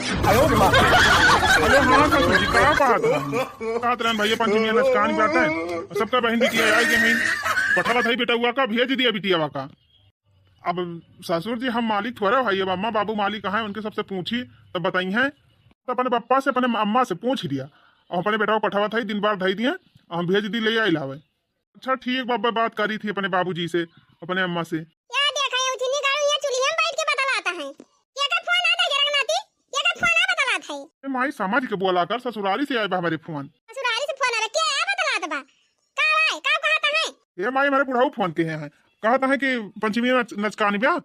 अरे हाँ ससुर जी क्या कहा था भैया पंचमी नचकान जाता है सबका बहन बिटिया आई के मैं पठावा था बेटा हुआ का भेज दिया बिटिया का। अब ससुर जी हम मालिक थोड़ा भाई अब अम्मा बाबू मालिक कहाँ है उनके सबसे पूछी तब बताई है तो अपने पप्पा से अपने अम्मा से पूछ लिया और अपने बेटा को पठावा था दिन बार धई दिए हम भेज दी ले आई लावे। अच्छा ठीक बाबा बात करी थी अपने बाबूजी से अपने अम्मा से। क्या देखा है उठनी गाड़ू ये चुल्ही में बैठ के बतलाता है ये का फोन आता है रंगनाती ये का फोन आ बतलाता है माई समझ के बोला कर ससुराली से आए बा हमारे फोन ससुराली से फोन आ रहा क्या है बतलाता बा का है का कहता है ये माई हमारे बुढ़ाऊ फोन के हैं कहता है कि पंचमी नचकान ब्याह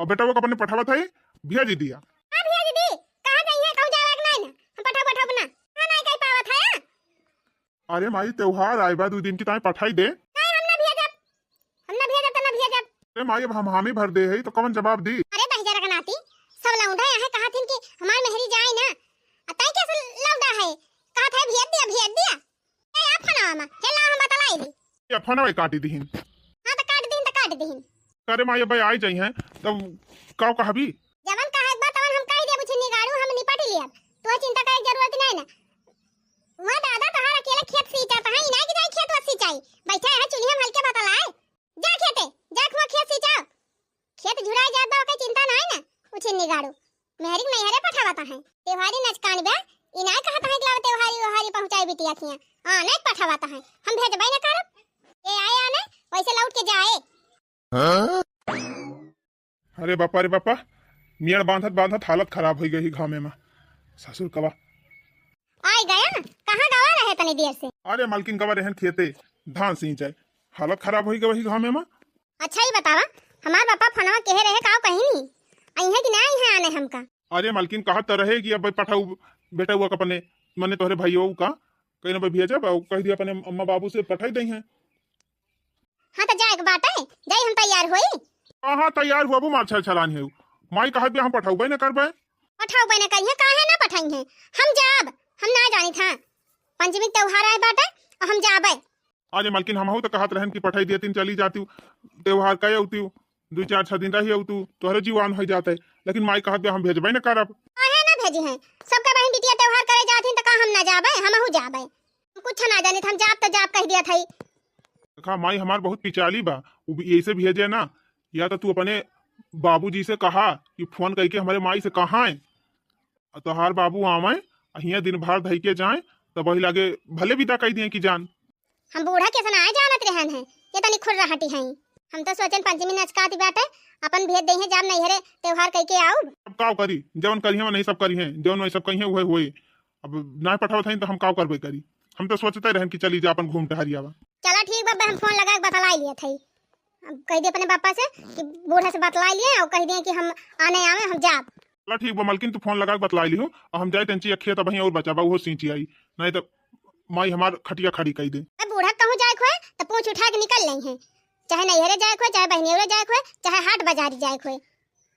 और बेटा वो अपने पठावा था भेज दिया। हां भेज दी कहां गई है कहू जावे कि नहीं हम पठा पठा बना हां नहीं कहीं पावत है। अरे माई त्योहार आए बा 2 दिन की ताई पठाई दे नहीं हम ना भेजब तो ना भेजब। अरे माई अब हम हामी भर दे है तो कौन जवाब दी। अरे बहजा रगनाती सब लौंडा यहां कहा थी कि हमार मेहरी जाए ना अतई कैसे लौंडा है कहा था भेज दिया ए आप फनावा में हेला हम बतलाई दी ये फोन काटी दीहिन। हां तो काट दीन अरे माई भाई आई जाई हैं तब का कहबी जवन कहा एक बात तवन हम कह दे बुझनी गाड़ू हम निपट लिया तो चिंता करे जरूरत नहीं ना वहां दादा तहार अकेले खेत सींचा है नहीं कि जाई खेत वसी चाहिए बैठा है चुल्ही में हल्के बतलाए जा खेते जा खुआ खेत सींचा खेत झुराई जात बा के चिंता नहीं ना उछनी गाड़ू मेहरी मेहरे पठावता है त्योहारी नचकान बे इनाय कहता है कि लाव त्योहारी ओहारी पहुंचाई बिटिया खिया हां नहीं पठावता है हम भेजबै ना करब ए आए आने वैसे लौट के जाए। अरे बापा मियाँ बांधत हालत खराब हो गई घामे में ससुर कवा आई गया ना कहाँ गवा रहे तनी देर से। अरे मालकिन कवा रहन खेते धान सिंचाई हालत खराब हो गई वही घामे में। अच्छा ही बतावा हमार पापा फनवा कहे रहे काव कहीं नहीं आई है कि नहीं है आने हमका। अरे मालकिन कहा तो रहे कि अब पठाऊ बेटा हुआ अपने मने तोहरे भाइयों का कहीं ना भेजब कह दिया अपने अम्मा बाबू से पठाई दई हैं। हाँ तो जाए बात है जाई हम तैयार होई। हाँ तैयार हुआ वो मार छलान है माई कहा हम पठाऊ ना करबे पठाऊ बने कहीं काहे ना पठाई है हम जाब हम ना जानी था पंचमी त्योहार आए बाटे और हम जाबे। अरे मालकिन हम तो कहत रहन कि पठाई दिया दिन चली जाती त्योहार का औती 2-4-6 दिन रही औतू तोहरे जीवान हो जाते लेकिन माई कहत हम भेजबे ना करब काहे ना भेजी है सबका बहन बिटिया त्योहार करे जाती तो का हम ना जाबे हमहु जाबे कुछ ना जानी हम जाब तो जाब कह दिया थई। देखा माई हमार बहुत पिचाली बा ऐसे भेजे ना या तो तू अपने बाबूजी से कहा कि फोन करके हमारे माई से कहा है तो हार बाबू आवे अहिया दिन भर धई के जाए तो वही लगे भले विदा कह दिए कि जान हम बूढ़ा कैसे ना जानत रहन है ये तनी खुद रहती हैं हम तो सोचन पंचमी नचकाती बाटे अपन भेज दई है जाब नहीं हरे त्योहार कह के आओ अब का करी जवन करी हम नहीं सब करी हैं जवन वही सब कही है हुए अब ना पठावत हैं तो हम का करबे करी हम तो सोचते रहन कि चली जा अपन घूम टहरियावा। चला ठीक बाबा हम फोन लगा के बतला लिया थई अब कह दे अपने पापा से कि बूढ़ा से बतला लिए और कह दिए कि हम आने आवे हम जाब। चला ठीक बा मालकिन तू फोन लगा के बतला लियो और हम जाए तंची अखिया तब और बचाबा वो सींची आई नहीं तो माई हमार खटिया खड़ी कह दे। अब बूढ़ा कहूं जाए खोए तो पूंछ उठा के निकल नहीं है चाहे नैहरे जाए खोए चाहे बहनेरे जाए खोए चाहे हाट बाजारी जाए खोए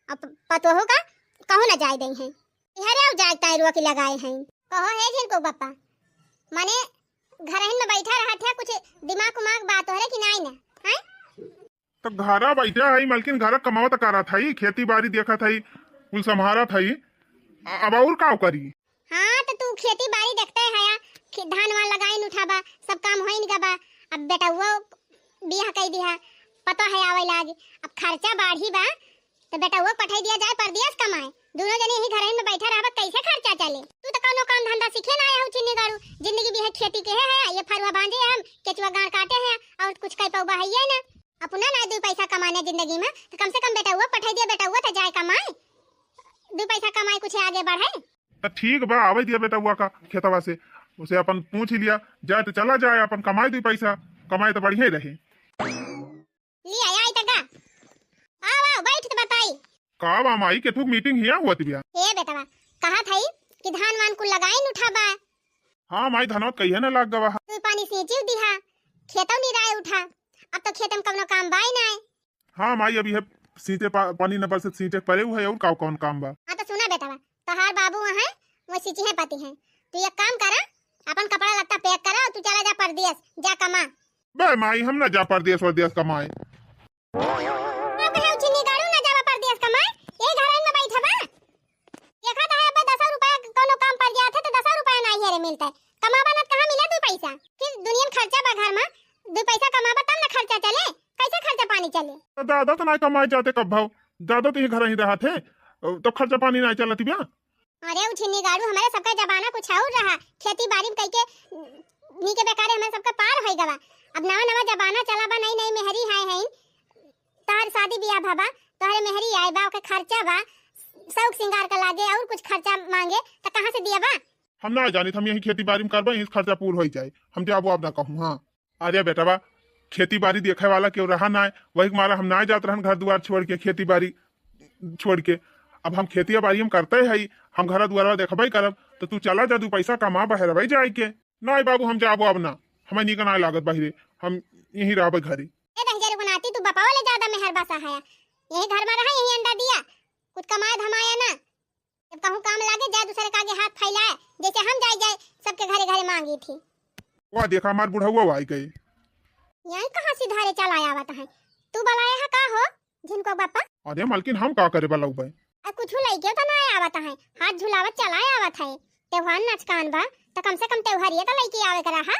अब पतो होगा कहूं ना जाए दई है इहरे और जाए तारुआ की लगाए हैं कहो है जिनको पापा माने घर में बैठा रहा था कुछ दिमाग उमाग बात हो रही कि नहीं ना हैं तो घरा बैठा है मालकिन घर कमावत करा था खेती बाड़ी देखा था कुल संभारा था अब और का करी। हाँ तो तू खेती बाड़ी देखते है या धान वान लगाई उठाबा सब काम होई नहीं बा अब बेटा वो बियाह कह दिया पता है आवे लाग अब खर्चा बढ़ी बा तो बेटा वो पठाई दिया जाए परदेश कमाए दोनों जने यही घर में बैठा रहबा कैसे खर्चा चले तू तो कोनो काम धंधा सीखे ना आया हूं चिन्नी गाड़ू जिंदगी भी है खेती के है ये फरुआ बांधे हम केचुआ गाड़ काटे हैं और कुछ कह पाऊबा है ये ना अपना ना 2 पैसा कमाने जिंदगी में तो कम से कम बेटा हुआ पठाई दिया बेटा हुआ तो जाए कमाए 2 पैसा कमाए कुछ आगे बढ़े तो ठीक बा आवे दिया बेटा हुआ का खेतवा से उसे अपन पूछ ही लिया जाए तो चला जाए अपन कमाए 2 पैसा कमाए तो बढ़िया रहे ले आई तका आओ बैठ तो बताई का बा माई के तू मीटिंग हिया होत बिया ए बेटवा कहा थई कि धान वान को लगाई उठाबा। हां माई धनौत कहिए ना लाग गवा तू पानी सींची दिहा खेतों नहीं राय उठा अब तो खेत में कवनो काम बाई ना। हां माई अभी है सींचे पानी न पर से सींचे परे हुए और का कौन काम बा। हां तो सुना बेटवा तहार बाबू वहां वो सींची है पति है तू एक काम करा अपन कपड़ा लत्ता पैक करा और तू चला जा परदेश जा कमा। बे माई हम ना जा परदेश परदेश कमाए अब है उचिनी गाड़ू ना जावा परदेश कमाए ए घर में बैठा बा देखा था अब 10 रुपया करे मिलता है। कमाबा ना कहाँ मिला 2 पैसा? फिर दुनिया में खर्चा बा घर में, 2 पैसा कमाबा तब ना खर्चा चले। कैसे खर्चा पानी चले? दादा तो नहीं कमाए जाते कब भाव, दादा तो ही घर ही रहा थे तो खर्चा पानी नहीं चलती बिया। अरे उठनी गाड़ू हमारे सबका जमाना कुछ और रहा, खेती बाड़ी में कई के नी के बेकारे हमारे सबका पार होई गवा। अब नवा नवा जमाना चला बा, नई नई मेहरी है तार शादी बियाह भाबा, तोहरे मेहरी आए बा, ओके खर्चा बा, शौक सिंगार का लागे और कुछ खर्चा मांगे तो कहां से दिया बा? हम ना जानी, हम यही खेती बाड़ी में करबा, यही खर्चा पूरा हो जाए। हम जाबो अब ना कहूँ। हाँ अरे बेटा बा, खेती बाड़ी देखे वाला क्यों रहा ना है, वही मारा हम ना जाते रहन घर द्वार छोड़ के, खेती बाड़ी छोड़ के। अब हम खेती बाड़ी हम करते है, हम घर द्वार देखबे करब तो तू चला जा 2 पैसा कमा बहर भाई जाए के। नहीं बाबू हम जाबो अब ना, हमें निक ना लागत बाहरे, हम यही रहबे घरे। ए दहजर गुनाती तू बपावा ले ज्यादा मेहर बसा है, यही घर में रहा, यही अंडा दिया, कुछ कमाए धमाया ना। जब कहूं काम लागे जाए दूसरे का आगे हाथ फैलाए, जैसे हम जाए सबके घरे घरे मांगी थी। वाह देखा हमार बुढ़ावा आई गई। यही कहां सिधारे चलाया आवत है? तू बलाया है का हो जिनको बापा? अरे मालकिन हम का करे वाला उबे, अब कुछ लइके तो ना आवत है, हाथ झुलावत चलाया आवत है। त्योहार नचकान बा तो कम से कम त्योहारिये तो लइके आवे करा हा।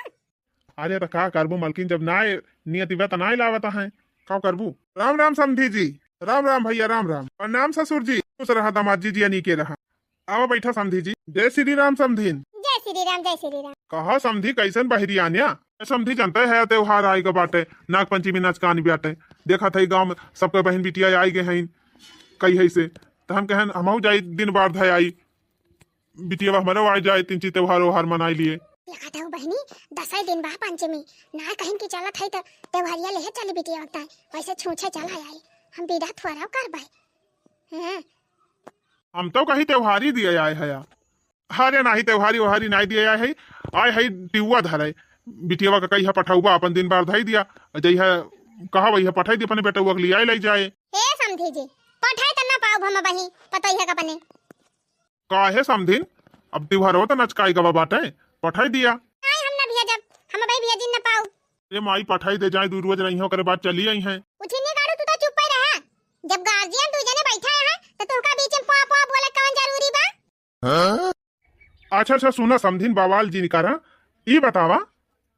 अरे तो का करबू मालकिन, जब ना नियति बा तो ना लावत है, का करबू। राम राम समधी जी, राम राम भैया, राम राम। प्रणाम ससुर जी, खुश रहा दामाद जी जी के रहा। आओ बैठा समधी जी। जय श्री राम समधीन। जय श्री राम, जय श्री राम। कहा समधी कैसन बहरी आन्या? समधी जानते है त्योहार आई के बाटे, नाग पंचमी नचकानी बाटे, देखा था गाँव में सबके बहन बिटिया आई गए हैं कई है से, तो हम कहन हम जाई दिन बाद है आई बिटिया हमारे आई जाए, 3 चीज त्योहार व्योहार मनाई लिए। लगा था बहनी 10 दिन बा पंचमी ना कहीं की चलत है तो त्योहारिया ले चली बिटिया वक्त है, वैसे छूछे चला आई हम बीड़ा थोड़ा कर भाई। हां हम तो कहीं त्योहारी दिए आए है यार। अरे नहीं त्योहारी वहारी नहीं दिए आए है, आए है टिउआ धरे बिटिया का कही पठाऊबा अपन दिन बार धाई दिया, जई है कहा वही है पठाई दी अपने बेटा के लिए ले जाए। हे समझी जी पठाई त ना पाऊ हम बही पता ही है कपने का है समधिन, अब त्योहार हो तो नचकाई गवा बाटे, पठाई दिया। नहीं हम ना भेजब, हम भाई भेज दिन ना पाऊ। ये माई पठाई दे जाए, 2 रोज रही हो करे बाद चली आई है। उठनी गाड़ू तू तो चुप ही रहा, जब गार्जियन 2 जने बैठा है तो तुका बीच में पा पा बोले कौन जरूरी बा? हां अच्छा अच्छा सुना समधिन बवाल जी निकारा, ई बतावा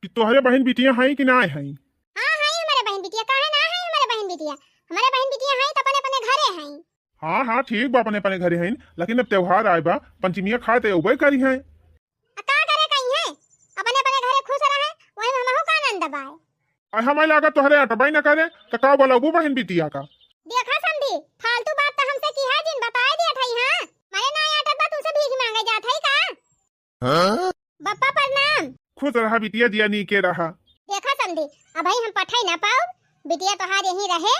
कि तोहरे बहन बिटिया हैं कि ना हैं? हां है हमारे बहन बिटिया, काहे ना है हमारे बहन बिटिया, हमारे बहन बिटिया हैं तो अपने अपने घरे हैं। हाँ हाँ ठीक बा अपने अपने घरे हैं, लेकिन अब त्योहार आए बा पंचमिया खाते उबे करी हैं। का करे कहीं है अपने अपने घरे खुश रहे, वही हमहु का आनंद बाए। और हमें लगा तोहरे अटबाई न करे तो का बोला वो बहन बिटिया का। देखा समझी फालतू बात तो हमसे की है, जिन बताए दिया था। हां मारे ना आटत बा तुमसे भीख मांगे जात है का? हां बप्पा प्रणाम। खुश रहा बिटिया दिया नी के रहा। देखा समझी अब भाई हम पठाई ना पाओ, बिटिया तोहार यहीं रहे,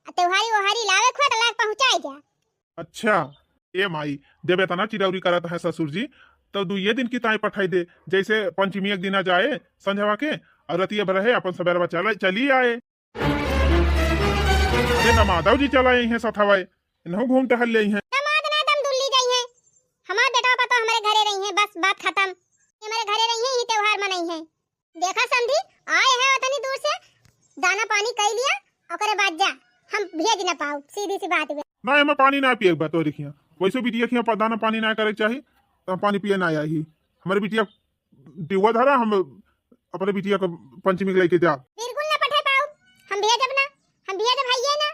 त्योहारी ओहारी लावे खोट लाग पहुंचाई जा। अच्छा ए माई देवे तना चिरौरी करत है ससुर जी, तो 2 दिन की ताई पठाई दे, जैसे पंचमी एक दिन जाए संझवा के और रतिया रहे अपन सवेरवा चली आए। अरे नमादव जी चला आई हैं सथावे, इन्हों घूम टहल ले हैं। नमाद ना दम दुल्ली गई हैं, हमार बेटा पता हमारे घरे रही हैं, बस बात खत्म। ये हमारे घरे रही हैं, ही त्योहार मनाई हैं। देखा समझी आए हैं उतनी दूर से, दाना पानी कर लिया ओकरे बाद जा, हम भेज ना पाओ, सीधी सी बात है। ना हमें पानी ना पिए बा तो देखिए, वैसे बिटिया खिया दाना पानी ना करे चाहिए तो पानी पिए ना आई। हमारे बिटिया टिउआ धरा, हम अपने बिटिया को पंचमी के लेके जा। बिल्कुल ना पठे पाओ, हम भेजब ना, हम भेजब भैया ना।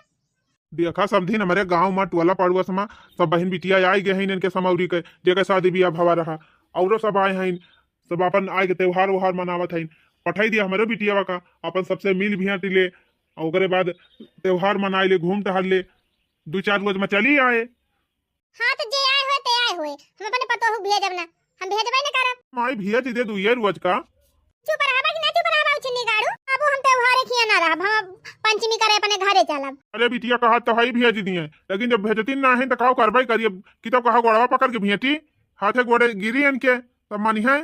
देखा समझी हमारे गांव में टोला पड़ुआ समा सब बहन बिटिया आई गए हैं, इनके समौरी के जेके शादी बियाह भवा रहा, और सब आए हैं, सब अपन आए के त्योहार व्योहार मनावत है। पठाई दिया हमारे बिटिया का, अपन सबसे मिल भेंट ले, और बाद त्योहार मनाए ले, घूम टहल ले, 2-4 रोज में चली आए। हाँ तो जे आए हुए ते आए हुए, हम अपने पतो भेजब ना, हम भेजबे ना करब। माई भेज दे 2 रोज का। चुप रहबा कि ना चुप रहबा उछनी गाड़ू, अब हम त्योहार खिया ना रहब, हम पंचमी करे अपने घरे चलब। अरे बिटिया कहा तो ही भेज दिए, लेकिन जब भेजती ना है तो का कार्रवाई करिए कि तो कहा गोड़वा पकड़ के भेटी, हाथे गोड़े गिरी इनके तब मानी है।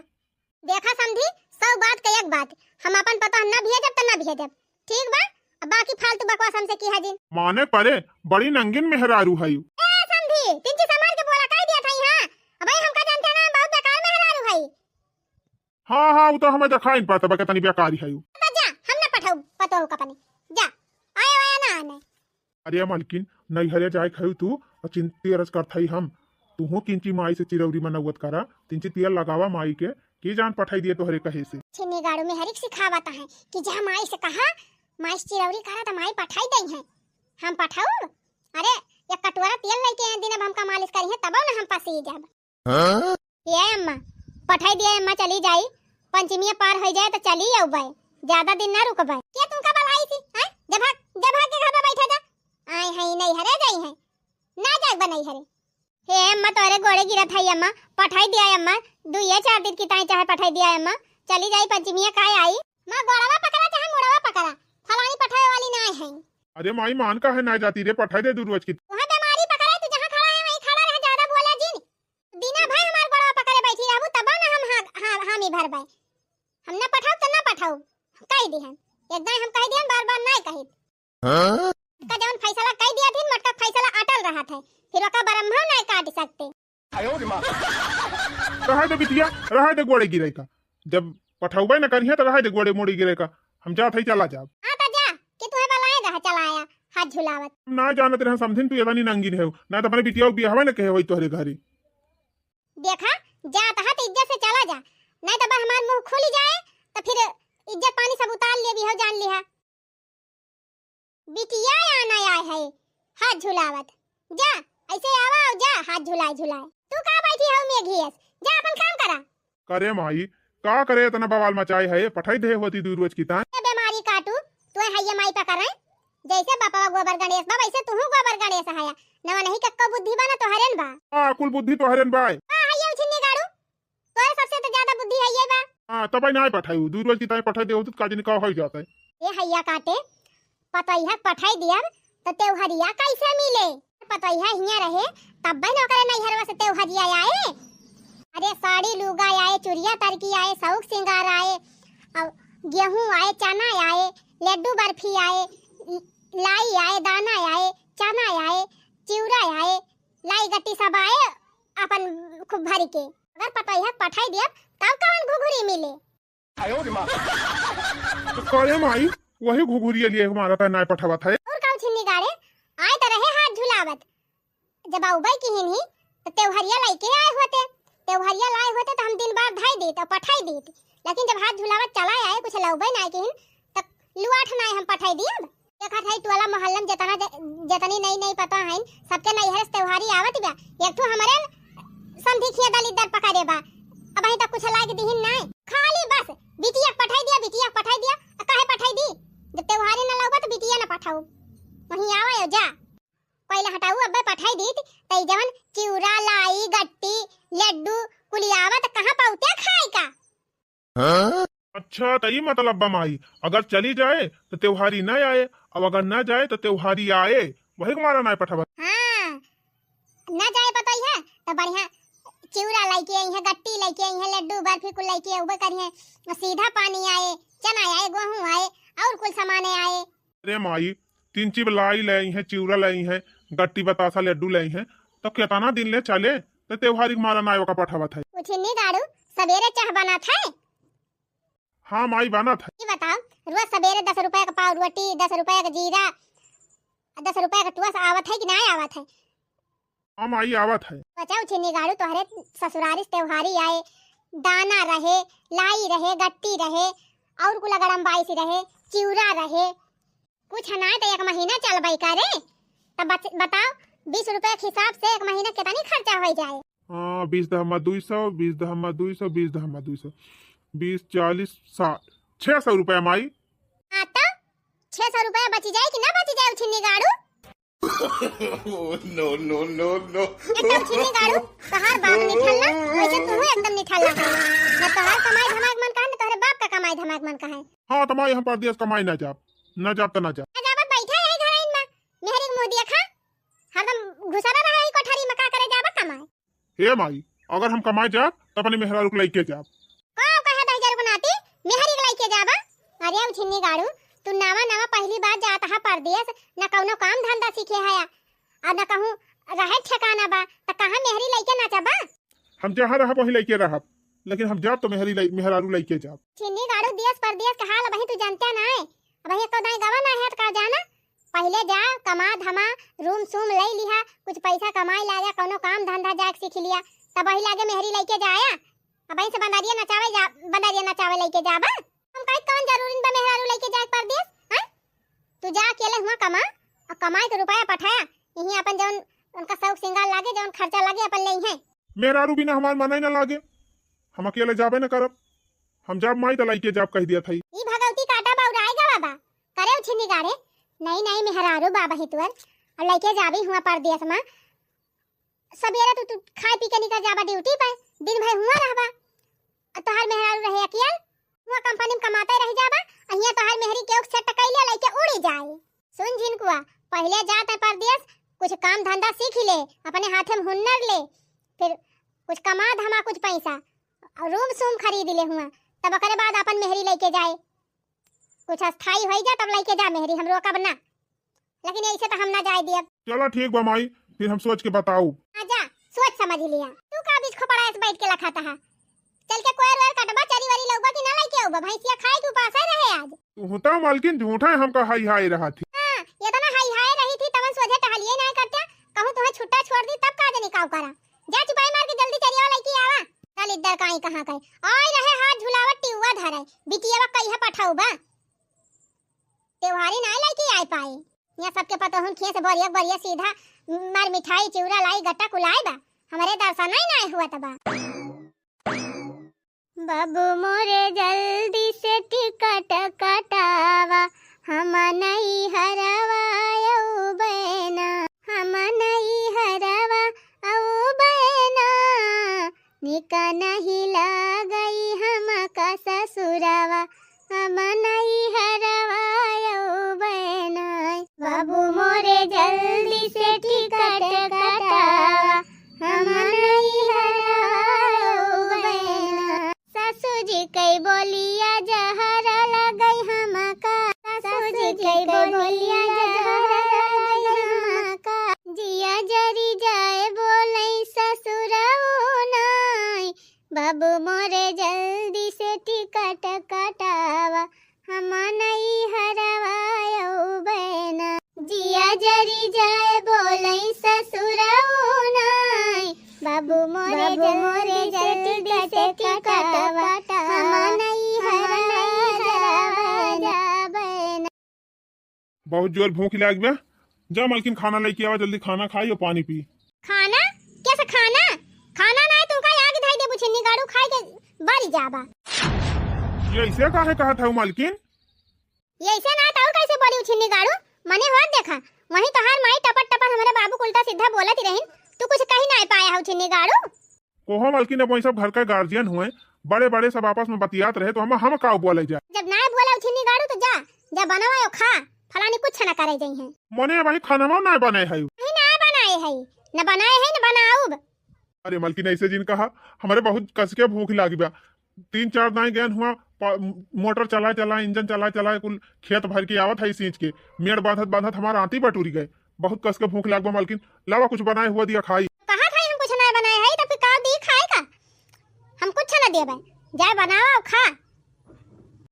देखा समझी 100 बात का एक बात, हम अपन पतो ना भेजब त ना भेजब, ठीक बा? अब बाकी फालतू बकवास हमसे की हाजिर माने परे बड़ी नंगिन मेहरारू है। ए समझी तिनकी संभाल के बोला कह दिया था। हां अब भाई हमका जानते ना बहुत बेकार मेहरारू है। हाँ हाँ वो तो हमें दिखाई नहीं पड़ता बकतनी बेकारी है। तो जा हम ना पठाऊ पतो का पने जा, आए आया ना आने। अरे मालकिन नहीं हरे जाए खाऊ तू और चिंती अरज करथई हम, तू किंची माई से चिरौरी मनौत करा, तिंची तेल लगावा माई के की जान पठाई दिए तोहरे कहे से। छिन्नी गाड़ू में हरिक सिखावता है कि जा माई से कहा माई चिरौरी करा तो माई पठाई दई है। हम पठाऊ अरे ये कटोरा तेल लेके आए दिन अब हमका मालिश करी है तब ना हम पास ही जाब। ये अम्मा पठाई दिया अम्मा चली जाई पंचमी पार हो जाए तो चली आऊ ज्यादा दिन ना रुक बाई। क्या तुम कब आई थी हैं जब भाग के घर पे बैठा जा आई है नहीं हरे गई है ना जाग बनाई हरे। हे अम्मा तोरे गोड़े गिरत है अम्मा पठाई दिया अम्मा 2-4 दिन की ताई चाहे पठाई दिया अम्मा चली जाई पंचमी काय आई मां गोड़वा पकड़ा चाहे मुड़वा पकड़ा फलानी पठाई वाली ना है। अरे माई मान का है ना जाती रे पठाई दे दूर रोज की। वहां बीमारी पकड़ा है तू जहां खड़ा है वहीं खड़ा रह ज्यादा बोला जिन बिना भाई हमार गोड़वा पकड़े बैठी रहबू तब ना हम हामी भर बाई हम ना पठाऊ तो ना पठाऊ कह दी हम एकदम हम कह दिए बार-बार नहीं कही। हां का जवन फैसला कह दिया थी मटका फैसला अटल रहा था फिर ओका ब्रह्म नहीं काट सकते। आयो रे मां रहा दे बिटिया रहा दे गोड़े गिरे का जब पठाऊबे न करिए तो रहा दे गोड़े मोड़ी गिरे का हम जात है चला जाब। हां तो जा कि तू है बलाएगा चलाया हाथ झुलावत ना जानत रहे समझिन तू एदानी नंगी है ना तो अपने बिटिया भी हवे न कहे होई तोहरे घरे। देखा जात है तो इज्जत से चला जा नहीं तो हमार मुंह खुल जाए तो फिर इज्जत पानी सब उतार ले भी हो जान लिहा। बिटिया आना आए है हाथ झुलावत जा ऐसे आवा जा हाथ झुलाए तू का बैठी हो में घियस जा अपन काम करा। करे माई का करे इतना बवाल मचाए है पठाई दे होती दूर रोज की ता बीमारी काटू तू हैया माई पकड़ जैसे बापा गोबर गणेश बा वैसे तू गोबर गणेश हया नवा नहीं कक्का बुद्धि बना तो हरेन बा। हां कुल बुद्धि तो हरेन बा हां हैया छिन्नी गाड़ू तोरे सबसे तो ज्यादा बुद्धि हैया बा। हां तब ना पठाई दूर रोज की ता पठाई दे होती काजनी का हो जाता है। ये हैया काटे पतैया पठाई दिया तो त्योहरिया कैसे मिले पतैया हिया रहे तब ना करे नहीं हरवा से त्योहरिया आए। अरे साड़ी लुगा आए चुरिया तरकी आए सौक सिंगार आए और गेहूं आए चना आए लड्डू बर्फी आए लाई आए दाना आए चना आए चिवड़ा आए लाई गट्टी सब आए अपन खूब भरी के अगर पतैया पठाई दिया तब कौन घुघुरी मिले। आयो रे मां तो करे माई वही घुघुरिया लिए हमारा पे ना पठावा था और काउ छिन्नी गाड़े आए तो रहे हाथ झुलावत जब आउबई की हिनी तो त्योहरिया लेके आए होते त्योहरिया लाए होते तो हम दिन बाद धाई देते और पठाई देते लेकिन जब हाथ झुलावत चला आए कुछ लौबई ना के हिन तब लुआठ ना हम पठाई दिया देखा था टोला मोहल्ला में जतनी नहीं पता है सबके नहीं हर त्योहारी आवत बा एक तो हमारे संधि खिया दलिदर पकड़े बा अब अही तक कुछ लाग दिहिन नहीं खाली बस बिटिया पठाई दिया काहे पठाई दी जब त्योहारी ना लौबा तो बिटिया ना पठाऊ वहीं आवा जा पहले हटाऊ अब पठाई दी तई जवन चिवड़ा लाई गट्टी लड्डू कुलियावा तो कहां पाउते खाए का। हां अच्छा तो ये मतलब बा माई अगर चली जाए तो त्योहारी ना आए अब अगर ना जाए तो त्योहारी आए वही हमारा ना पठावा। हां ना जाए पता ही है तो बढ़िया चिवड़ा लेके आई है गट्टी लेके आई है लड्डू बर्फी को लेके उबे करिए सीधा पानी आए चना आए गेहूं आए और कुछ सामान आए। अरे माई 3 चीज लाई लाई है चिवड़ा लाई है गट्टी बतासा लड्डू लाई है तो कितना दिन ले चले तो त्योहारी मारा ना का पठावा था कुछ नहीं गाड़ू सवेरे चाह बना था। हां माई बना था ये बताओ रोज सवेरे 10 रुपए का पाव रोटी 10 रुपए का जीरा 10 रुपए का टुआ आवत है कि नहीं आवत है। हां माई आवत है बचाओ छिन्नी गाड़ू तोहरे ससुरारी त्योहारी आए दाना रहे लाई रहे गट्टी रहे और कुला गरम बाईसी रहे चिवड़ा रहे कुछ ना तो 1 महीना चल बई करे तब बताओ 20 रुपए के हिसाब से 1 महीना कितनी खर्चा हो जाए। हां 20 दहमा 200 20 दहमा 200 20 दहमा 200 20 40 60 600 रुपया माई। हां तो 600 रुपया बच जाए कि ना बच जाए छिन्नी गाड़ू। नो एकदम छिन्नी गाड़ू तोहार बाप निठल्ला वैसे तू एकदम निठल्ला है ना तोहार कमाई धमाक मन का है तोहरे बाप का कमाई धमाक मन का है। हां तो माई हम परदेश कमाई ना जाब तो ना जाब जाबत बैठा है घर इन में मेहरी मुंह दिया खा हरदम घुसरा रहा है कोठरी में का करे जाबत कमाई। हे माई अगर हम कमाई जाब तो अपने मेहरा रुक लेके जाब का कहे दह जर बनाती मेहरी लेके जाबा। अरे अब छिन्नी गाड़ू तू नवा पहली बार जाता है परदेश न कौनो काम धंधा सीखे है और न कहूं रहे ठिकाना बा त कहां मेहरी लेके ना जाबा। हम जहां रहा वही लेके रहब लेकिन हम जाब तो मेहरारू लेके जाब। छिन्नी गाड़ू देश परदेश का हाल वही तू जानते ना है अब ये तो दाई गवा ना है का जाना पहले जा कमा धमा रूम सूम ले लिहा कुछ पैसा कमाई लागा कोनो काम धंधा जाके सीख लिया तब वही लागे मेहरी लेके जाया अब से बंदारिया नचावे लेके जाबा। हम काहे कौन जरूरी बा मेहरारू लेके जाए परदेस हैं? तू जा अकेले हुआ कमा और कमाई के रुपया पठाया यही अपन जौन उनका शौक सिंगार लागे जौन खर्चा लागे अपन ले हैं। मेहरारू बिना हमार मनाई ना लागे, हम अकेले जाबे ना करब। हम जब माई तलाई के जाब कह दिया था ई भगवती काटा बाउराएगा बाबा करे उछनी गाड़े नहीं मेहरारू बाबा हितवर और लेके जाबी हुआ परदेस में। सबेरा तू खाए पी के निकल जाबा ड्यूटी पे, दिन भर हुआ रहबा। तोहार मेहरारू रहे अकेले हुआ कंपनी में कमाते रह जाबा। अहिया तोहार मेहरी के से टकैले लेके उड़ी जाए। सुन झिनकुआ, पहले जात है परदेस, कुछ काम धंधा सीख ले, अपने हाथ में हुनर ले, फिर कुछ कमा धमा कुछ पैसा और रूम सूम खरीद ले हुआ, तब ओकरे बाद अपन मेहरी लेके जाए। कुछ अस्थाई हो जा तब लेके जा मेहरी, हम रोकब ना, लेकिन ऐसे तो हम ना जाए दिए। चलो ठीक बा माई, फिर हम सोच के बताऊ। आजा सोच समझ लिया। तू का बीच खोपड़ा ऐसे बैठ के लखाता है? चल के कोयर वेर कटबा चरी वारी लौबा कि ना लेके आऊबा? भैंसिया खाए के उपास रहे आज। तू होता मालकिन झूठा हम का हाई रहा थी। हां ये तो ना हाई रही थी, तमन सोझे टहलिए ना करता। कहूं तुम्हें छुट्टा छोड़ दी तब का जनी काऊ करा। जा चुपाई मार के जल्दी चरिया लेके आवा। चल इधर काई कहां कई आय रहे हाथ झुलावट टिउवा धरे बिटियावा कहिया पठाऊ बा। त्योहारी ना लेके आए पाए यहाँ सबके पता हम खेत बढ़िया सीधा मार मिठाई चिवड़ा लाई गट्टा कुलाई बा, हमारे दर्शन ही ना हुआ तबा। बाबू मोरे जल्दी से टिकट कटावा, हम नहीं हरवा औ बहना, हम नहीं हरवा औ बहना, निका नहीं लागई हम का ससुरावा, हम नहीं हरवा औ बहना। बाबू मोरे जल्दी से टिकट कटावा, हम नहीं हरवा औ बहना। ससुर जी कई बोलिया जहर लगई हमका, ससुर जी कई बोलिया जहर लगई हमका, जिया जरी जाए बोलई ससुरऊ नाई। बाबू मोरे जल्दी से टिकट कटावा, हम नहीं हरवा औ बहना, जिया जरी जाए बोलई ससुरऊ नाई। बाबू मोरे जल्दी से टिकट कटावा, हम नहीं हरवा बहना। बहुत जोर भूख लाग गया। जा मालकिन खाना लेके आवा, जल्दी खाना खाई और पानी पी। खाना कैसे खाना? खाना ना तू का आगे धाई दे बुछनी गाड़ू खाए के बारी जाबा। ये ऐसे काहे कहा था मालकिन? ये ऐसे ना ताऊ कैसे बोली उछनी गाड़ू? मने होत देखा वही तोहार माई टपट टपट हमारे बाबू उल्टा सीधा बोलत रहिन, तू कुछ कही ना पाया है उछनी गाड़ू। कोहो मालकिन, अब वही सब घर का गार्जियन हुए, बड़े बड़े सब आपस में बतियात रहे तो हम का बोले जाए। जब ना बोला उछनी गाड़ू तो जा बनावा खा, फलानी कुछ ना करे जई है। मने भाई खाना ना बने है, नहीं ना बनाए है, न बनाए है न बनाऊब। अरे मालकिन ऐसे जिन कहा, हमारे बहुत कस के भूख लागी बा। 3-4 दाई गहन हुआ, मोटर चला इंजन चला कुल खेत भर के आवत है सींच के, मेड़ बांधत हमारा आंती बटूरी गए। बहुत कस के भूख लाग बा मालकिन, लावा कुछ बनाए हुआ दिया खाई। कहा था हम कुछ ना बनाए है तो फिर का दी खाएगा? हम कुछ ना देबे, जाए बनावा और खा।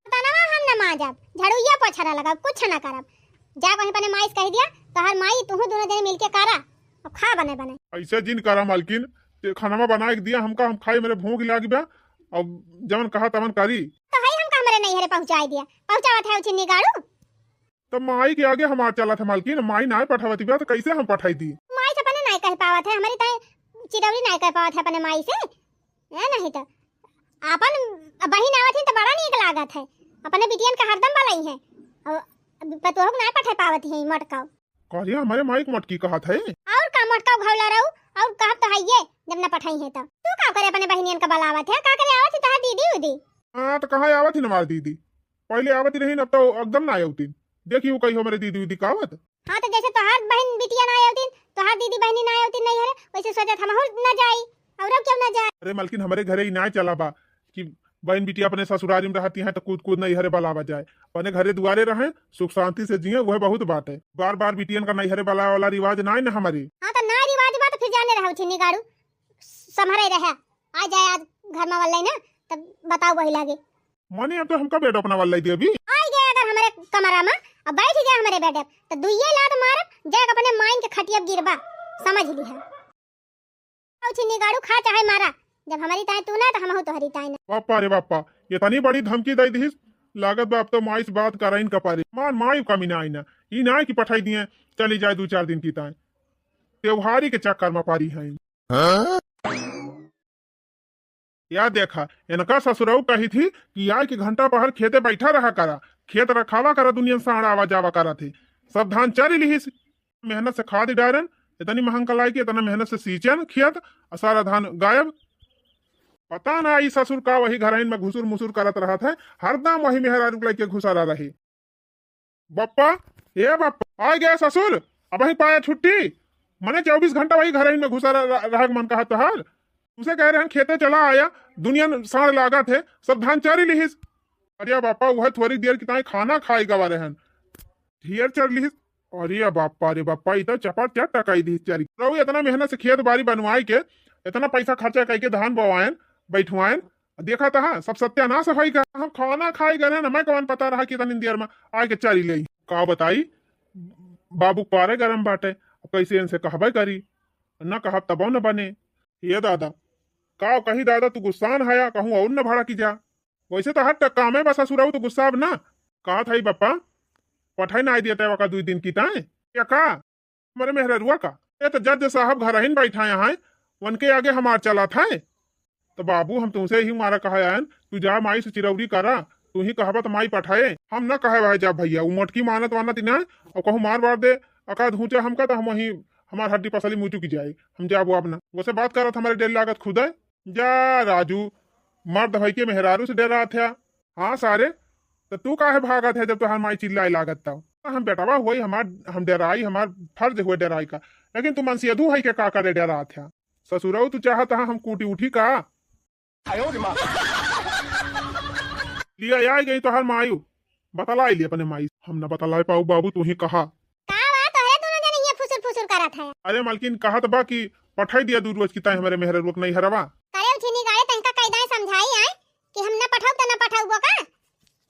तनवा हम न माजब, झड़ुइया पोछरा लगाब, कुछ ना करब। जा कहीं पने माई कह दिया तोहर माई तू दोनों जने मिलके करा और खा बने। ऐसे जिन करा मालकिन, खाना में बना के दिया हमका, हम खाई, मेरे भूख लाग बा और जवन कहा तवन करी। तो है हमका हमरे नहीं हरे पहुंचाई दिया, पहुंचावत है उछनी गाड़ू। तो माई के आगे हमार चला था मालकिन, माई ना पठावती बा तो कैसे हम पठाई दी? माई से अपने नहीं कह पावत है, हमारी तय चिरौरी नहीं कह पावत है अपने माई से। है नहीं तो अपन बहिन आवत है तो बड़ा नीक लागत है, अपने बिटियन का हरदम बलाई है और पतोह ना पठा पावत है मटकाओ। कहलिए हमारे माई को मटकी कहा था। और का मटकाओ घौला रहू और कहब तो हइये जब ना पठाई है तब। तू का करे अपने बहिनियन का बलावत है? का करे आवत है तोहार दीदी उदी? हां तो कहां आवत है हमार दीदी? पहले आवत रही, अब तो एकदम ना आवती। देखी वो कही हो मेरे दीदी उदी कावत। हां तो जैसे तोहार बहन बिटिया ना आवती, तोहार दीदी बहनी ना आवती नहीं है, वैसे सोचत हम ना जाई और क्यों ना जाए। अरे मालकिन हमारे घरे ही ना चला बा कि बहन बिटिया अपने ससुरारी में रहती हैं तो कूद नहीं हरे बलावा जाए, अपने घरे दुआरे रहे सुख शांति से जिए, वह बहुत बात है। बार बार बिटियन का नहीं हरे बला वाला रिवाज ना है ना हमारी। हां तो ना रिवाज बात फिर जाने रहू छिनी गाड़ू संभरे रहे आ जाए आज घर में वाले ना तब बताओ वही लागे। माने अब तो हमका बेड अपना वाला दी अभी आ गए अगर हमारे कमरा में अब बैठ गया हमारे बेड तो दुइये लात मारब जाके अपने माइन के खटिया गिरबा, समझ ली है। छिनी गाड़ू खा चाहे मारा जब हमारी ताई तू ना तो हम तोहरी ताई ना। बापा रे बापा, ये तनी बड़ी धमकी दे दी लागत बाप तो माई से बात कराइन कपारे मान माई कमी ना आई ना ई ना कि पठाई दिए चली जाए 2-4 दिन की ताई त्योहारी के चक्कर में पारी है। या देखा इनका ससुराऊ कही थी कि आज के घंटा पहर खेते बैठा रहा करा, खेत रखावा करा, दुनिया साढ़ आवा जावा करा थे, सब धान चरी ली मेहनत से खाद डारन, इतनी महंगा लाई की इतना मेहनत से सींचन खेत और सारा धान गायब। पता ना ई ससुर का वही घरइन में घुसुर मुसुर करत रहा था, हरदम वही मेहरारू लेके घुसरा रही। बप्पा ये बप्पा आ गया ससुर, अब वही पाया छुट्टी, मैंने 24 घंटा वही घरइन में घुसा रहा मन कहा तो हाल उसे कह रहे हैं खेते चला आया, दुनिया साढ़ लागा थे, सब धान चारी लिहिस। अरे बापा वह थोड़ी देर की ताई खाना खाई गवा रहे ढेर चढ़ लिहिस। अरे बापा रे बापा इतना चपा चट टकाई दी चारी रहो, इतना मेहनत से खेत बाड़ी बनवाई के इतना पैसा खर्चा करके धान बवाएन बैठवाएन, देखा था हाँ, सब सत्यानाश सफाई का हम खाना खाई गए ना, मैं कौन पता रहा कि इतनी देर में आके चारी ले का बताई बाबू पारे गरम बाटे, कैसे इनसे कहबे करी न कहब तबो न बने। ये दादा का कही दादा तू गुस्सान है कहूँ और न भाड़ा की जा, वैसे तो हर काम है बस ससुराऊ तो गुस्सा अब ना कहा था बप्पा पठाई ना दिया तय 2 दिन की ताए क्या का हमारे मेहरुआ का ये तो जज साहब घर ही बैठा यहाँ उनके आगे हमार चला था। तो बाबू हम तुमसे ही मारा कहा आयन तू जा माई से चिरौरी करा, तू ही कहबा तो माई पठाए, हम न कहे भाई जा भैया वो मोटकी मानत वानत ना और कहूँ मार बार दे अका धूचा हमका तो हम वही हमार हड्डी पसली मुँह चुकी जाए, हम जाबो अपना वैसे बात करत हमारे डेल लागत खुद है जा राजू मर्द भाई के मेहरारू से डरा थे। हाँ सारे तो तू काहे भागा थे जब तो हमारी चिल्लाई लागत था, हम बेटावा हुई हमार हम डराई हमार फर्ज हुए डराई का, लेकिन तू मन से यदू है के का करे डरा था ससुराऊ तू चाहत हम कूटी उठी का लिया आई गई तो हर मायू बतलाई लिए अपने माई, हम न बतलाई पाऊ बाबू तू ही कहा फुसुर करा था। अरे मालकिन कहा तो बा कि पठाई दिया 2 रोज की ताई हमारे मेहर रुक नहीं हरवा करे उठनी गाड़े तंका कायदा समझाई आए कि हम न पठाऊ त न पठाऊ का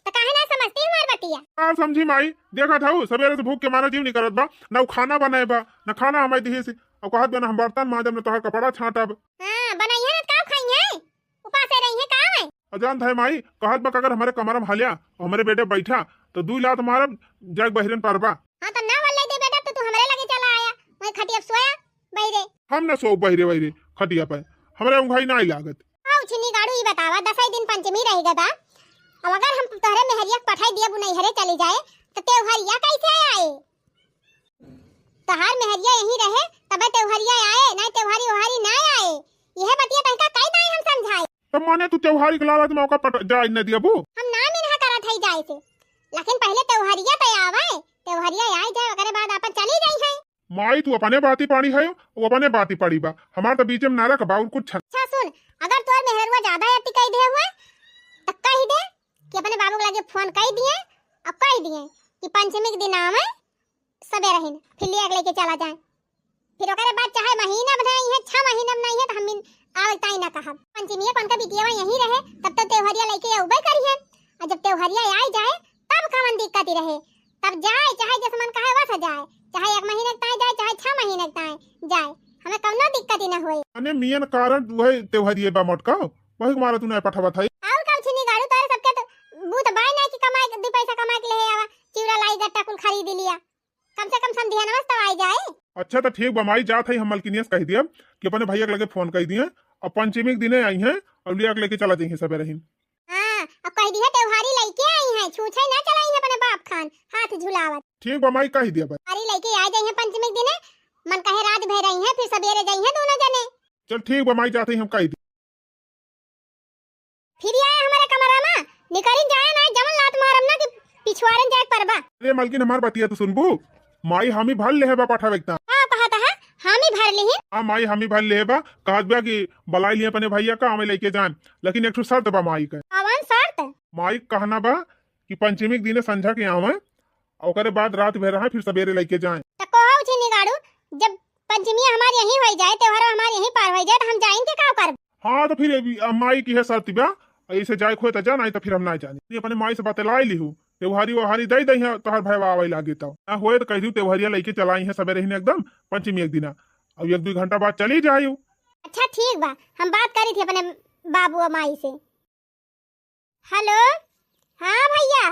तो काहे ना समझती हमार बतिया। हां समझी माई, देखा था सवेरे से भूख के मारा जीव नहीं करत बा, न खाना बनाए बा न खाना हमारे दिही से और कहत बना हम बर्तन माजब न तोहर कपड़ा छाटब। हां बनाई है का खाई है उपास रही है का है अजान था माई कहत बा अगर हमारे कमरा में हालिया और हमारे बेटे बैठा तो 2 लात मारब जग बहिरन परबा। हां तो ना वाले दे बेटा तो तू हमरे लगे चला आया मैं खटिया सोया बहिरे हम न सो बहिरे खटिया पे हमारे उंघाई ना लागत। हां उछनी गाड़ू ही बतावा 10 दिन पंचमी रहेगा बा, अब अगर हम तोहरे मेहरिया पठाई दिया बुनई हरे चली जाए तो त्योहारिया कैसे आए, तोहार मेहरिया यही रहे तब त्योहारिया आए ना त्योहारी ओहारी ना आए, यह बतिया तंका कई दाई हम समझाए। तो माने तू त्योहारी के लालच में मौका पट जाए न दिया बू हम ना मिनहा करत है जाए से, लेकिन पहले त्योहारिया तो आवे त्योहारिया आए जाए ओकरे बाद अपन चली जाई है। माई तू अपने बाती पानी है वो अपने बाती पड़ी बा हमार तो बीच में ना रख बाउर कुछ। अच्छा सुन अगर तोर मेहरुआ ज्यादा अति कह दे हुए तो कह दे कि अपने बाबू के लगे फोन कह दिए और कह दिए कि पंचमी के दिन आवे सबे रहिन फिर ले अगले के चला जाए, फिर ओकरे बाद चाहे महीना बनाई है 6 महीना बनाई है तो हम आवे ताई ना कहब पंचमी कौन का बिटिया यही रहे तब तो त्योहारिया लेके आउबे करी है, और जब त्योहारिया आ जाए तब कवन दिक्कत रहे, तब जाए चाहे जैसे मन कहे वैसा जाए, चाहे 1 महीने तक जाए चाहे 6 महीने तक जाए, हमें कौनो दिक्कत ही ना होए। अने मियन कारण वही त्योहारी बा मोटका वही मारा तूने पठावा था और कल छिनी गाड़ू तारे सबके तो बूत बाय ना कि कमाए 2 पैसा कमा के ले आवा चिवड़ा लाई गट्टा कुल खरीद लिया, कम से कम समझिया नमस्ते आई जाए। अच्छा तो ठीक बमाई जात है हम मलकिनियस कह दिया कि अपने भैया के लगे फोन कर दिए और पंचमी के दिने आई हैं और लिया के लेके चला जाएंगे सबे रहीन। हां अब कह दिया त्योहारी लेके आई हैं छूछे ना चलाई है अपने बाप खान हाथ झुलावत। ठीक बमाई कह दिया भाई त्योहारी लेके आ जाई है पंचमी के दिने मन कहे रात भर रही है फिर सवेरे जाई है दोनों जने। चल ठीक बमाई जाते हैं हम कह दी फिर आए हमारे कमरा में निकलिन जाए ना जमन लात मारम ना कि पिछवाड़न जाए परबा। अरे मलकिन हमार बतिया तो सुनबू माई हामी भर ले बा पठावे ता हां कहता है हामी भर ली है। हां माई हामी भर ले बा कहत बा कि बलाई लिए अपने भैया का हमें लेके जाए, लेकिन एक शर्त बा माई का। कौन शर्त? माई कहना बा कि पंचमी के दिन संझा के आवे और ओकरे बाद रात भर रहा फिर सवेरे लेके जाए। त कहौ छी निगाड़ू जब पंचमी हमार यही हो जाए त्योहार हमार यही पार हो जाए तो हम जाएंगे का करब। हां तो फिर माई की है शर्त बा ऐसे जाए खोए तो जा नहीं तो फिर हम ना जाने अपने माई से बतलाई लिहू त्योहारी वहारी दे दई है तोहर भाई आवे लागे तो ना होए तो कह दू त्योहारिया लेके चलाई है सवेरे ही एकदम पंचमी एक दिन अब 1-2 घंटा बाद चली जायू। अच्छा ठीक बा, हम बात करी थी अपने बाबू और माई से। हेलो, हाँ भैया।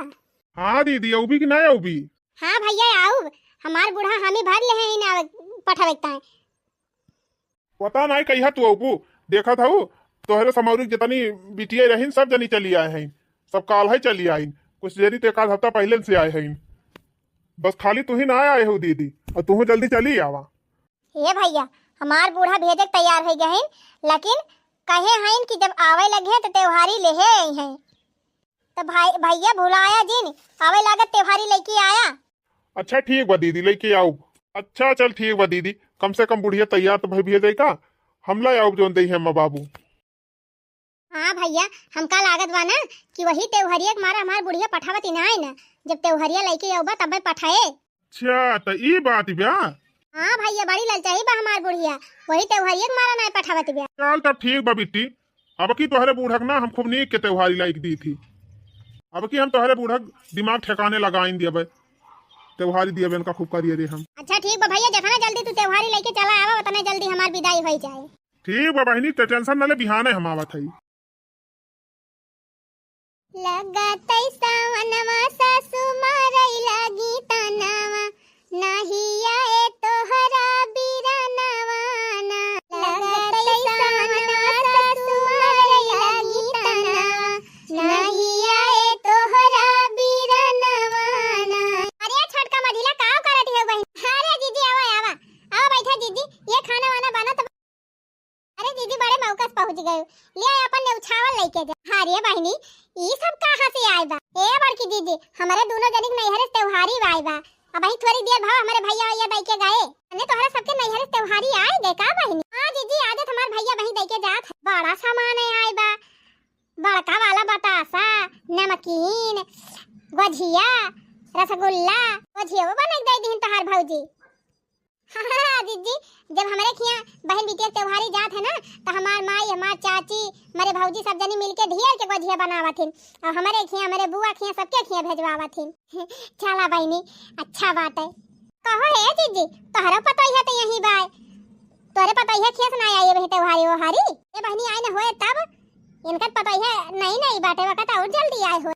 हाँ दीदी औबी कि नहीं औबी? हाँ भैया आओ, हमार बूढ़ा हामी भर ले हैं ना पठावेता है। पता नहीं कहिया तू औबू, देखा था तोहरे समौरी जितनी बिटिया रहीन सब जनी चली आए हैं, सब काल है चली आई, कुछ देरी तो एक आध हफ्ता पहले से आए हैं, बस खाली तू ही ना आए हो दीदी, और तू जल्दी चली आवा। ये भैया हमार बूढ़ा भेजे तैयार हो गए, लेकिन कहे हैं कि जब आवे लगे तो त्योहारी ले आई हैं, तो भैया भुलाया जिन आवे लागत त्योहारी लेके आया। अच्छा ठीक बा दीदी लेके आओ। अच्छा चल ठीक बा दीदी, कम से कम बुढ़िया तैयार तो भाई भेजे का, हमला आओ जोन दे है माँ बाबू। हाँ भैया हमका लागत बा ना कि वही त्योहरिया के मारा हमार बुढ़िया पठावती ना है ना, जब त्योहरिया लेके आऊबा तब पठाए। अच्छा तो ई बात ब्या। हाँ भैया बड़ी ललचाई बा हमार बुढ़िया, वही त्योहरिया के मारा ना पठावती ब्या। चल तब ठीक बा बिट्टी, अब की तोहरे बूढ़क ना हम खूब नीक के त्योहारी लाइक दी थी, अब की हम तोहरे बूढ़क दिमाग ठिकाने लगाइन दिए त्योहारी दिए इनका खूब करिए रे हम। अच्छा ठीक बा भैया, जखना जल्दी तू त्योहारी लेके चला आवा उतने जल्दी हमार विदाई हो जाए। ठीक बा बहनी, टेंशन न ले, बिहाने हम आवत हई। लगतै सावनवा सासु मारई लगी तनवा, नाही आए तोहरा बिरनवा ना। लगतै सावनवा सासु मारई लगी तनवा, नाही आए तोहरा बिरनवा ना। अरे छोटका मझिला काव करत है बहन? अरे दीदी आवा आवा आओ बैठा दीदी, ये खाना वाना बना तो। अरे दीदी बड़े मौकस पहुंच गए, ले अपन ने उछावल लेके जा। अरे बहनी ये सब कहां से आए बा? ए बड़की दीदी हमारे दोनों जनिक नैहरे त्योहारी आए बा, अब ही थोड़ी देर भाव हमारे भैया भैया दई के गए, अने तोहरा सबके नैहरे त्योहारी आए गए का बहनी? हां दीदी आज हमार भैया बहन दई के जात, बड़ा सामान आए बा, बड़का वाला बतासा, नमकीन, गुजिया, रसगुल्ला, गुजिया वो बना दई दिन तोहार भौजी। हाँ दीदी जब हमारे खिया बहन बिटिया त्योहारी जात है ना, तो हमार माई हमार चाची हमारे भौजी सब जनी मिलके ढेर के गुजिया बनावथिन, और हमारे खिया हमारे बुआ खिया सबके खिया भेजवावथिन। चला बहनी अच्छा बात है। कहो है दीदी तोहरा पता है तो यही बाय, तोरे पता है खिया सुनाई आई है त्योहारी वो हारी, ये बहनी आई ना होए तब इनका पता है नहीं नहीं बाटे वक्त और जल्दी आए हो।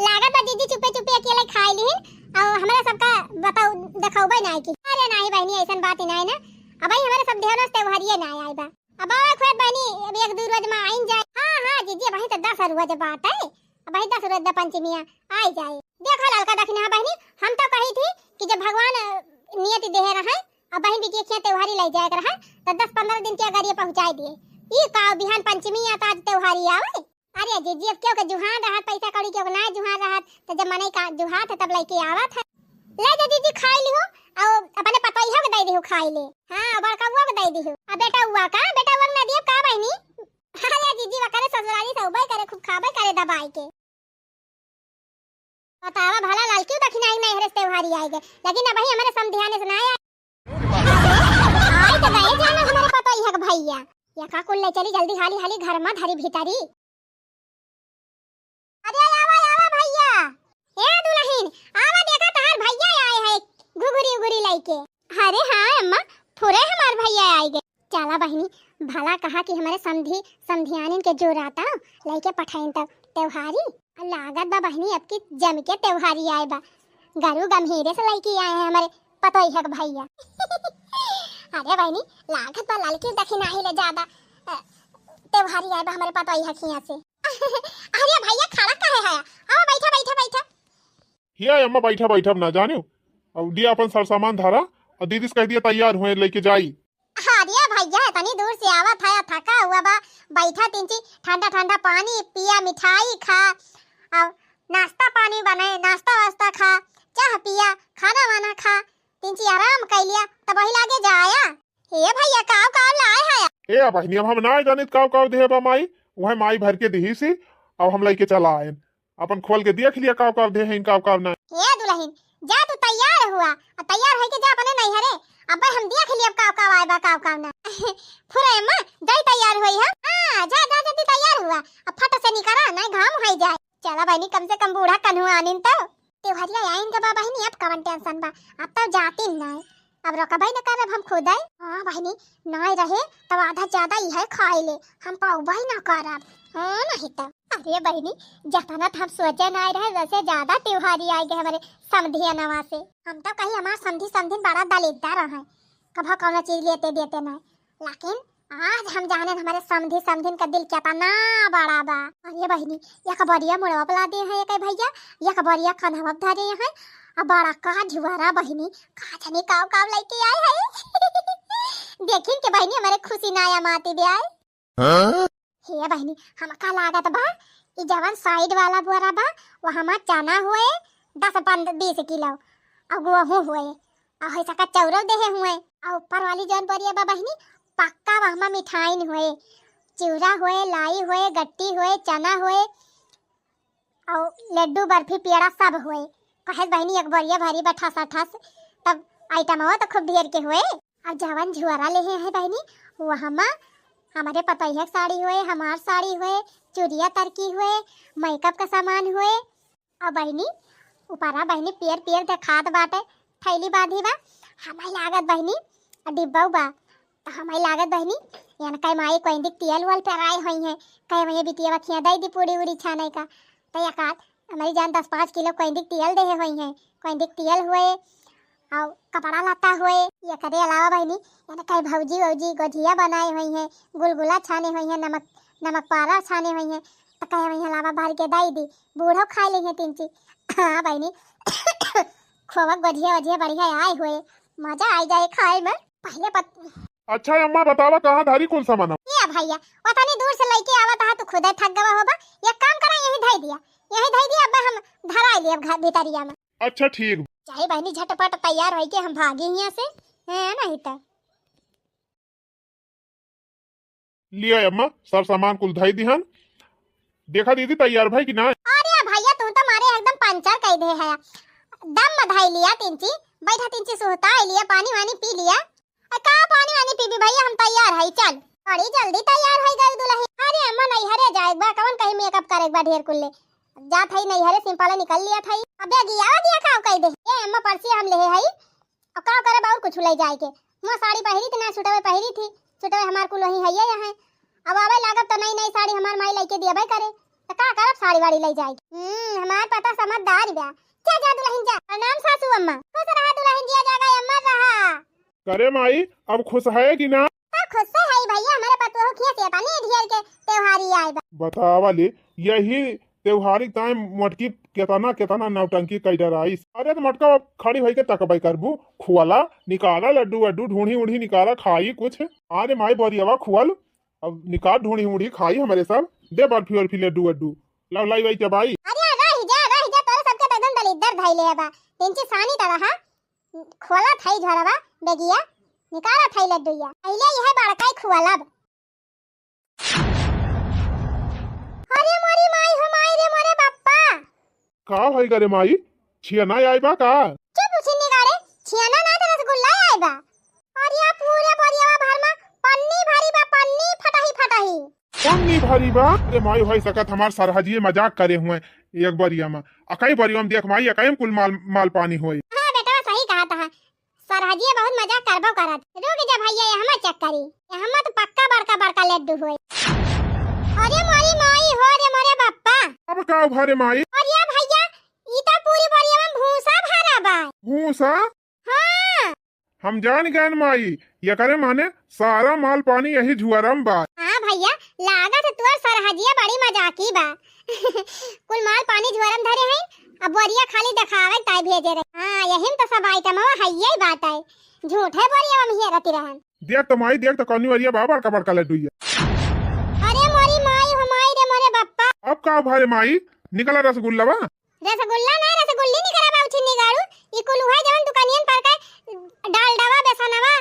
लागत बा दीदी चुपे चुपे अकेले खाई लीन और हमरा सबका बताओ दिखाओबे नहीं की। अरे नहीं बहनी ऐसन बात ही नहीं ना, अब भाई हमारे सब ढेर त्योहारिये नहीं आए बा, अब आवे खुद बहनी अब एक दो रोज में आइन जाए। हां हां दीदी भाई तो 10 रोज बात है, अब भाई 10 रोज द पंचमिया आई जाए। देखा ललका दखना बहनी हम तो कही थी कि जब भगवान नियति देह रहा अब बहन बिटिया के त्योहारी ले जाए रहा तो 10-15 दिन के अगर ये पहुंचाई दिए, ई का बिहान पंचमी या ताज त्योहारी आवे। अरे जीजी अब क्यों के जुहान रहत पैसा कौड़ी क्यों ना जुहान रहत, तो जब मने का जुहात है तब लेके आवत है। ले जा दीदी खाई लियो और अपने पतोइया के दे दियो खाई ले। हां बड़का बुआ के दे दियो, अब बेटा हुआ का बेटा हुआ ना दियो का बहनी? अरे दीदी वकरे ससुराली से उबई करे खूब खाबे करे दबाई के। बतावा भला लाल क्यों दखिना नहीं हरे त्योहारी आए गए, लेकिन अब ही हमारे समधियाने सुनाया आई तो गए जाना हमारे पतोइया के भैया या का कुल ले चली जल्दी हाली हाली घर में धरी भीतरी। अरे आवा आवा भैया, ए दुल्हन आवा देखा तहार भैया आए है घुघुरी उगुरी लेके। अरे हां अम्मा फुरे हमार भैया आए गए। चला बहनी भला कहा कि हमारे समधियानिन के जो राता लेके पठाइन तब त्योहारी लागत बा बहनी अब की जम के त्योहारी आए बा, गरु गंभीरे से लेके आए हैं हमारे पतोइया के भैया। अरे बहनी लागत बा लड़की दखिना ही ले ज्यादा त्योहारी आए बा हमारे पतोइया खिया से। अरे भैया खड़ा काहे है, आओ बैठा बैठा बैठा। हिया अम्मा बैठा बैठा ना जाने, अब दिया अपन सर सामान धारा और दीदी से कह दिया तैयार हुए लेके जाई। अरे भैया तनी दूर से आवा था थका हुआ बा, बैठा तिंची ठंडा ठंडा पानी पिया, मिठाई खा और नाश्ता पानी बनाए, नाश्ता वास्ता खा, चाह पिया, खाना वाना खा, तिंची आराम कर लिया तब वही लागे जाया। हे भैया काव काव लाए है ए बहनी अब हम ना जाने काव दे बा माई, वह माई भर के दी सी अब हम लेके चला आए, अपन खोल के देख लिया काव दे है काव ना। हे दुल्हन जा तू तैयार हुआ और तैयार है के जा अपने नैहरे, अब हम देख लिया काव आए बा काव ना। फुरे अम्मा जाई तैयार हुई है। हां जा जा जल्दी तैयार हुआ, अब फट से निकला नहीं घाम हो जाए। चला बहनी कम से कम बूढ़ा कन्हु आनिन तो त्योहारिया आइन के बा बहनी, अब कवन टेंशन बा, अब तो जाती नहीं अब रोका भाई न करब हम खुद आई। हाँ बहनी नहीं रहे तब आधा ज्यादा यह खाई ले, हम पाऊ भाई ना करब। हाँ नहीं तो अरे बहनी जतना हम सोचे नहीं रहे वैसे ज्यादा त्योहारी आई गए हमारे समधी नवा से। हम तो कहीं हमारे समधी समधी बड़ा दलिद्दार है, कभी कौन चीज लेते देते नहीं, लेकिन आज हम जाने हमारे समधी समधिन का दिल क्या ना बड़ा बा। अरे बहनी या कबरिया मुड़वा पला दे है एक भैया, या कबरिया कन्हवा धरे है, अब बड़ा का झुआरा बहनी का जाने काव काव लेके आए है। देखिन के बहनी हमारे खुशी ना आया माती बे आए। हे बहनी हम का लागत बा ई जवान साइड वाला बोरा बा वहां मा चना हुए 10-20 किलो, और गेहूं हुए, और है सका चौरो देहे हुए, और ऊपर वाली जौन बोरिया बा बहनी पक्का वहां मिठाई हुए, चिवड़ा हुए, लाई हुए, गट्टी हुए, चना हुए, और लड्डू बर्फी पेड़ा सब हुए। कहे बहनी एक बोरिया भरी बैठा ठस तब आइटम हो तो खूब ढेर के हुए। अब जवान झुआरा ले है बहनी वहां हमारे पतैया साड़ी हुए, हमार साड़ी हुए, चूड़िया तरकी हुए, मेकअप का सामान हुए, और बहनी ऊपरा बहनी पियर पियर देखात बाटे थैली बांधी बा। हमारी लागत बहनी डिब्बा बा तो हमारी लागत बहनी यानी कई माई कोई दिक तेल वाल पे आए हुई है, कई मई बिटिया बखिया दई दी पूरी उड़ी छाने का, तो यकात हमारी जान 10-5 किलो कोई दिक तेल दे हुई है, कोई दिक तेल हुए, और कपड़ा लता हुए। ये करे अलावा बहनी यानी कई भौजी वौजी गोझिया बनाई हुई है, गुलगुला छाने हुई है, नमक पारा छाने हुई है, तो कहे वही अलावा भर के दई दी बूढ़ो खा ली है 3 चीज। हाँ बहनी खोवा गोझिया वझिया बढ़िया आए हुए, मजा आई जाए खाए में। पहले अच्छा अम्मा बतावा कहाँ धारी कौन सा मना ये भैया उतनी दूर से लेके आवत हा तो खुद ही थक गवा होबा, एक काम करा यही धई दिया अब हम धरा लिए घर भीतरिया में। अच्छा ठीक चाहे बहनी झटपट तैयार होई के हम भागे यहाँ से, है नहीं तो लिया अम्मा सब सामान कुल धाई दिहन। देखा दीदी तैयार भाई कि ना। अरे भैया तू तो मारे एकदम पंचर कह दे है, दम बधाई लिया 3 चीज बैठा 3 चीज सोता लिया, पानी वानी पी लिया। का पानी वानी पी भी भैया हम तैयार है, चल बड़ी जल्दी तैयार है गई दुल्हन। अरे अम्मा नहीं हरे जाए बा कौन कहीं मेकअप करे बा ढेर कुल्ले जा थई नहीं हरे सिंपल निकल लिया थई। अबे गया का कह दे ए अम्मा परसी हम ले हई और का करे बाउर कुछ ले जाए के। मैं साड़ी पहरी थी ना छुटवे पहरी थी, छुटवे हमार कुल वही है यहाँ, अब आवे लागत तो नई साड़ी हमार माई लेके दिया भाई करे तो का करब साड़ी वाड़ी ले जाए। हमार पता समझदार बा। जा जा दुल्हन जा, प्रणाम सासू अम्मा, खुश रहा दुल्हन जिया जागा अम्मा रहा। करे माई अब खुश है कि ना। खुश से है भैया हमारे पतोह खिया से पानी ढेर के त्योहारी आए बा। बतावा ले यही त्योहारी टाइम मटकी केतना केतना नौटंकी कई डराई। अरे तो मटका खड़ी होई के तकबई करबू खुआला निकाला लड्डू वड्डू ढूंढी उढ़ी निकाला खाई कुछ। अरे माई बोरियावा खुआल अब निकाल ढूंढी उढ़ी खाई हमारे सब दे बर्फी वर्फी लड्डू वड्डू लव लाई वही चबाई। अरे रह जा तोरे सबके तो एकदम दलिद्दर धइले है बा, तिनची सानी तरह खोला थई झरवा बेगिया निकाला थई लड्डूया पहले यह बड़काई खुआला। अरे मोरी माई हो माई रे मोरे बाप्पा का भाई करे माई छियाना आई बा का चुप उछिनी गाड़े छियाना ना तो रसगुल्ला आई बा। और या पूरे बोरियावा भर में पन्नी भरी बा, पन्नी फटाही पन्नी भरी बा। अरे माई भाई सकत हमार सरहजिए मजाक करे हुए एक बरिया में अकई बरिया में देख माई अकई कुल माल पानी होई। हां बेटा सही कहा था सरहजिए बहुत मजाक करबो करत। रुक जा भैया यहां चेक करी यहां तो पक्का बड़का बड़का लड्डू होई। अरे मोरी माई हो रे मोरे बाप्पा अब का भरे माई। और या भैया ई तो पूरी बोरिया में भूसा भरा बा। भूसा हां हम जान गए माई ये करे माने सारा माल पानी यही झुआरम बा। हां भैया लागत तोर सरहजिया बड़ी मजाकी बा। कुल माल पानी झुआरम धरे हैं अब बोरिया खाली दिखावे ताई भेजे रे। हां यही तो सब आइटम है ये बात है, झूठे बोरिया में ही रहती रहन। देख तो माई देख तो कौनी वरिया बा बड़का बड़का लड्डू ये। अरे मोरी माई हो माई रे मोरे बाप्पा अब का भरे माई निकला रसगुल्ला बा। रसगुल्ला ना रसगुल्ली निकला बा उछिनी गाड़ू ई कुल है जवन दुकानियन पर का डालडवा बेसनवा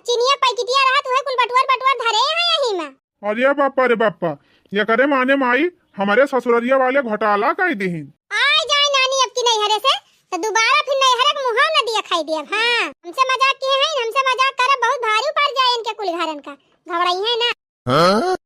चीनिया पैकेटिया रहत है कुल बटुआर धरे हैं यही में। अरे बापा रे बापा ये करे माने माई हमारे ससुररिया वाले घोटाला कह दीहिन। आय जाए नानी अब की नहीं हरे से तो दोबारा फिर नहीं हरे मुंह ना दिया खाई दिया। हां हमसे मजाक किए हैं, हमसे मजाक करे बहुत भारी पड़ जाए इनके कुल घरन का घबराई है ना।